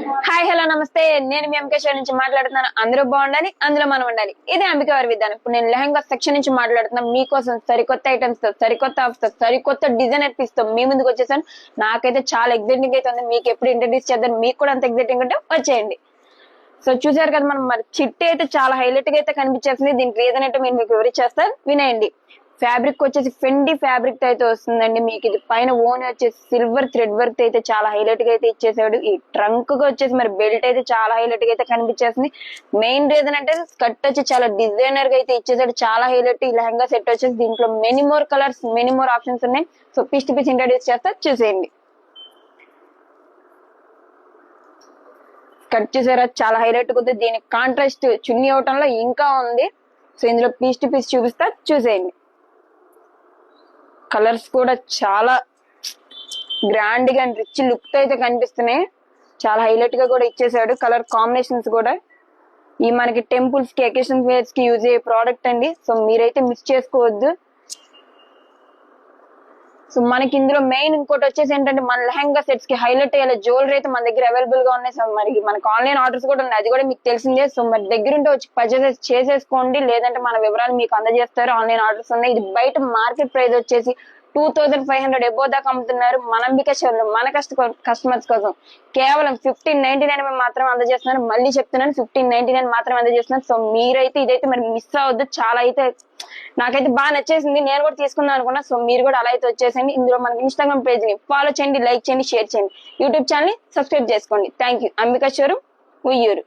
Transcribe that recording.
Hi hello నమస్తే, నేను మీ ఎంకేశ్వర్ నుంచి మాట్లాడుతున్నాను. అందరూ బాగుండాలి, అందులో మనం ఉండాలి. ఇదే అంబిక వారి విధానం. ఇప్పుడు నేను లెహంగా సెక్షన్ నుంచి మాట్లాడుతున్నాను. మీకోసం సరికొత్త ఐటమ్స్ తో, సరికొత్త ఆఫ్స్ తో, సరికొత్త డిజైనర్ పీస్ తో మీ ముందుకు వచ్చేసాను. నాకైతే చాలా ఎగ్జైటింగ్ అయితే ఉంది. మీకు ఎప్పుడు ఇంట్రడ్యూస్ చేద్దాం, మీకు కూడా అంత ఎగ్జైటింగ్ ఉంటే వచ్చేయండి. సో చూసారు కదా, మనం మరి చిట్టి అయితే చాలా హైలైట్ గా అయితే కనిపించేస్తుంది. దీనికి రీజన్ అయితే నేను మీకు వివరించేస్తాను, వినేయండి. ఫ్యాబ్రిక్ వచ్చేసి ఫెండి ఫ్యాబ్రిక్ అయితే వస్తుందండి. మీకు ఇది పైన ఓన్ వచ్చేసి సిల్వర్ థ్రెడ్ వర్క్ అయితే చాలా హైలైట్ గా అయితే ఇచ్చేసాడు. ఈ ట్రంక్ గా వచ్చేసి మరి బెల్ట్ అయితే చాలా హైలైట్ గా అయితే కనిపించేస్తుంది. మెయిన్ రీజన్ అంటే స్కర్ట్ వచ్చి చాలా డిజైనర్ గా అయితే ఇచ్చేసాడు, చాలా హైలైట్. ఈ లెహంగా సెట్ వచ్చేసి దీంట్లో many more colours, many more options ఉన్నాయి. So piece to piece introduce చేస్తా, చూసేయండి. కట్ చేసారా, చాలా హైలైట్ గా ఉంది. దీనికి కాంట్రాస్ట్ చున్నీ అవటంలో ఇంకా ఉంది. సో ఇందులో పీస్ టు పీస్ చూపిస్తా, చూసేయండి. కలర్స్ కూడా చాలా గ్రాండ్ గా అండ్ రిచ్ లుక్ తో అయితే కనిపిస్తున్నాయి. చాలా హైలైట్ గా కూడా ఇచ్చేసాడు. కలర్ కాంబినేషన్స్ కూడా ఈ మనకి టెంపుల్స్ కి, అకేషన్ వేర్స్ కి యూజ్ అయ్యే ప్రోడక్ట్ అండి. సో మీరైతే మిస్ చేసుకోవద్దు. సో మనకి ఇందులో మెయిన్ ఇంకోటి వచ్చేసి ఏంటంటే, మన లెహంగా సెట్స్ కి హైలైట్ అయ్యే జ్యువెలరీ అయితే మన దగ్గర అవైలబుల్ గా ఉన్నాయి. సో మరి మనకి ఆన్లైన్ ఆర్డర్స్ కూడా ఉన్నాయి, అది కూడా మీకు తెలిసిందే. సో మరి దగ్గరుంటే వచ్చి పర్చేస్ చేసేసుకోండి, లేదంటే మన వివరాలు మీకు అందజేస్తారు. ఆన్లైన్ ఆర్డర్స్ ఉన్నాయి. ఇది బయట మార్కెట్ ప్రైస్ వచ్చేసి 2500 ఎబో దాకా అమ్ముతున్నారు. మన అంబికా షోరూమ్ లో మన కస్టమర్స్ కోసం కేవలం 1599 మాత్రమే అందజేస్తున్నారు. మళ్ళీ చెప్తున్నాను, 1599 మాత్రమే అందజేస్తున్నారు. సో మీరైతే ఇదైతే మరి మిస్ అవ్వద్దు. చాలా అయితే నాకైతే బాగా నచ్చేసింది, నేను కూడా తీసుకుందాం అనుకున్నా. సో మీరు కూడా అలా అయితే వచ్చేసండి. ఇందులో మనకి ఇన్స్టాగ్రామ్ పేజ్ ని ఫాలో చేయండి, లైక్ చేయండి, షేర్ చేయండి. యూట్యూబ్ ఛానల్ ని సబ్స్క్రైబ్ చేసుకోండి. Thank you. Ambika showroom, Uyyuru.